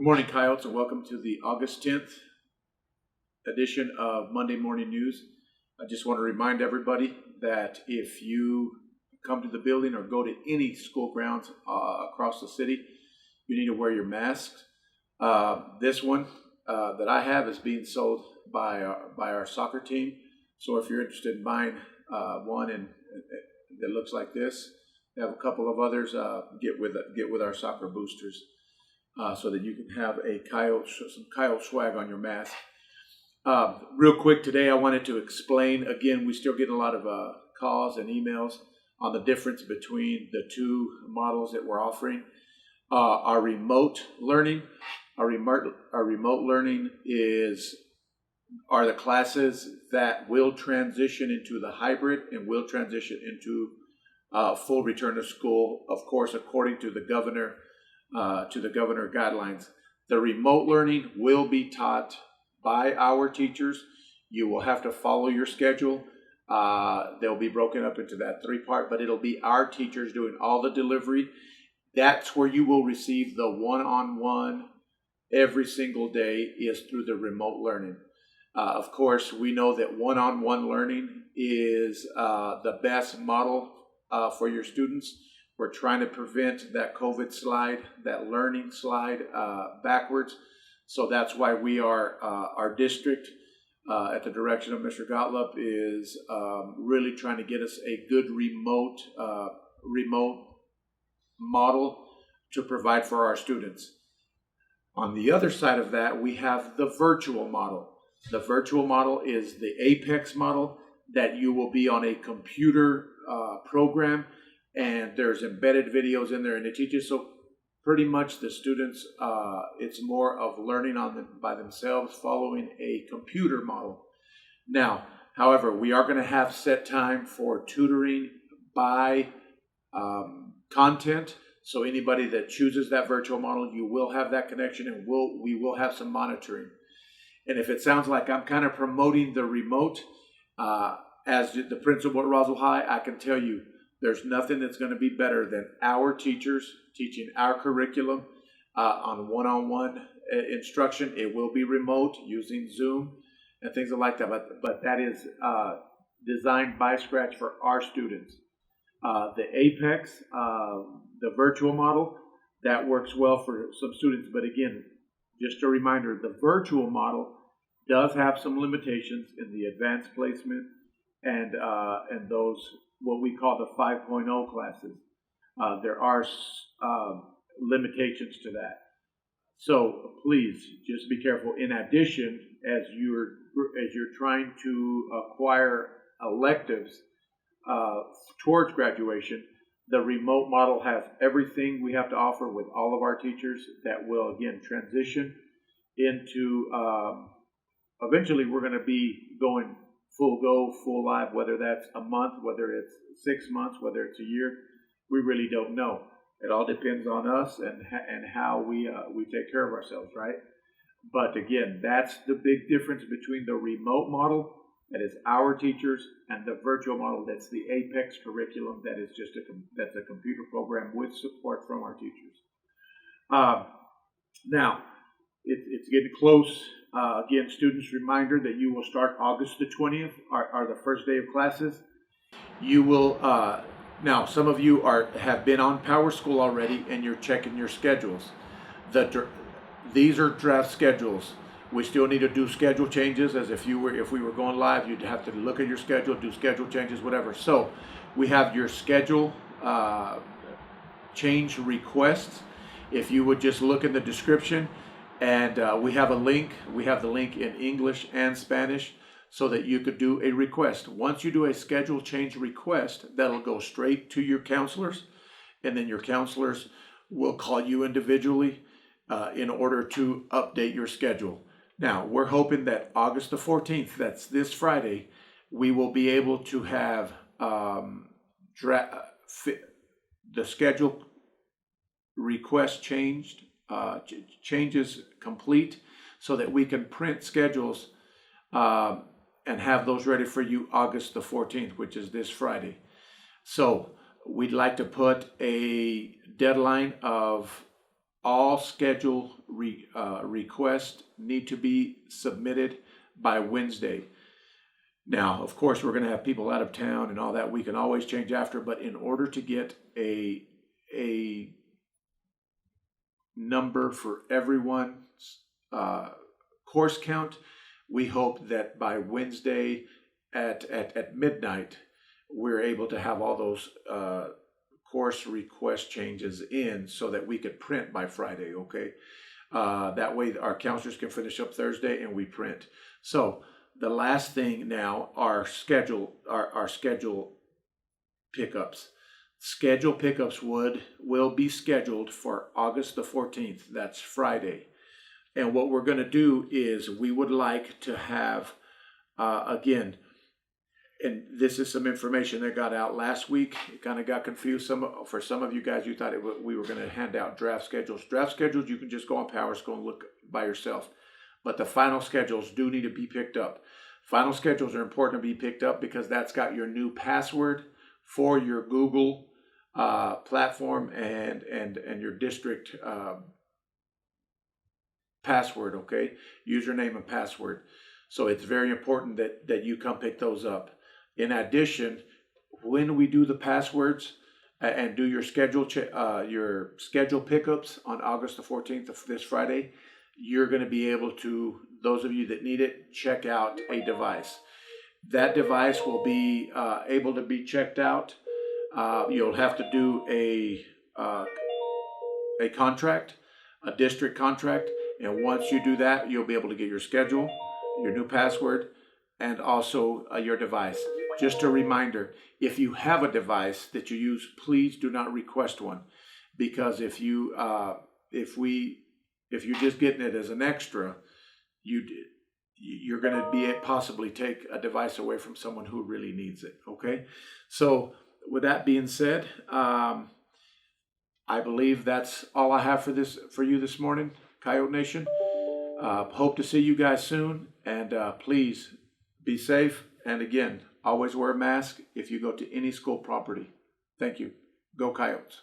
Good morning, Coyotes, and welcome to the August 10th edition of Monday Morning News. I just want to remind everybody that if you come to the building or go to any school grounds across the city, you need to wear your masks. This one that I have is being sold by our soccer team. So if you're interested in buying one and that looks like this, we have a couple of others. Get with our soccer boosters. So that you can have some Coyote swag on your mask. Real quick today, I wanted to explain, again, we still get a lot of calls and emails on the difference between the two models that we're offering. Our remote learning are the classes that will transition into the hybrid and will transition into full return to school, of course, according to the governor guidelines. The remote learning will be taught by our teachers. You will have to follow your schedule. They'll be broken up into that three-part, but it'll be our teachers doing all the delivery. That's where you will receive the one-on-one every single day is through the remote learning. Of course, we know that one-on-one learning is the best model for your students. We're trying to prevent that COVID slide, that learning slide backwards. So that's why we are, our district, at the direction of Mr. Gottlieb, is really trying to get us a good remote model to provide for our students. On the other side of that, we have the virtual model. The virtual model is the Apex model that you will be on a computer program. And there's embedded videos in there, and it teaches. So pretty much the students, it's more of learning by themselves, following a computer model. Now, however, we are going to have set time for tutoring by content. So anybody that chooses that virtual model, you will have that connection, and we will have some monitoring. And if it sounds like I'm kind of promoting the remote, as the principal at Roswell High, I can tell you, there's nothing that's going to be better than our teachers teaching our curriculum on one-on-one instruction. It will be remote using Zoom and things like that, but that is designed by scratch for our students. The Apex, the virtual model, that works well for some students. But again, just a reminder, the virtual model does have some limitations in the advanced placement and those what we call the 5.0 classes. There are limitations to that. So please just be careful. In addition, as you're trying to acquire electives towards graduation, the remote model has everything we have to offer with all of our teachers that will again transition into eventually we're going to be going full live, whether that's a month, whether it's 6 months, whether it's a year, we really don't know. It all depends on us and how we take care of ourselves, right? But again, that's the big difference between the remote model, that is our teachers, and the virtual model, that's the Apex curriculum, that is just that's a computer program with support from our teachers. Now, it's getting close. Again, students, reminder that you will start August the 20th, are the first day of classes. You will, now some of you have been on Power School already and you're checking your schedules. These are draft schedules. We still need to do schedule changes, as if we were going live, you'd have to look at your schedule, do schedule changes, whatever. So we have your schedule change requests. If you would just look in the description, and we have a link. We have the link in English and Spanish so that you could do a request. Once you do a schedule change request, that'll go straight to your counselors, and then your counselors will call you individually in order to update your schedule. Now, we're hoping that August the 14th, that's this Friday, we will be able to have the schedule request changed, changes complete, so that we can print schedules and have those ready for you August the 14th, which is this Friday. So we'd like to put a deadline of all schedule requests need to be submitted by Wednesday. Now, of course, we're going to have people out of town and all that. We can always change after, but in order to get a number for everyone's course count, we hope that by Wednesday at midnight, we're able to have all those course request changes in so that we could print by Friday, okay? That way our counselors can finish up Thursday and we print. So the last thing now are schedule pickups. Schedule pickups will be scheduled for August the 14th. That's Friday. And what we're going to do is we would like to have, again, and this is some information that got out last week. It kind of got confused. For some of you guys, you thought we were going to hand out draft schedules. Draft schedules, you can just go on PowerSchool and look by yourself. But the final schedules do need to be picked up. Final schedules are important to be picked up because that's got your new password for your Google platform and your district password, okay? Username and password. So it's very important that you come pick those up. In addition, when we do the passwords and do your schedule pickups on August the 14th of this Friday, you're going to be able to, those of you that need it, check out a device. That device will be able to be checked out. You'll have to do a contract, a district contract, and once you do that, you'll be able to get your schedule, your new password, and also your device. Just a reminder, if you have a device that you use, please do not request one, because if you're just getting it as an extra, you're going to be possibly take a device away from someone who really needs it. Okay, so with that being said, I believe that's all I have for you this morning, Coyote Nation. Hope to see you guys soon, and please be safe. And again, always wear a mask if you go to any school property. Thank you. Go Coyotes.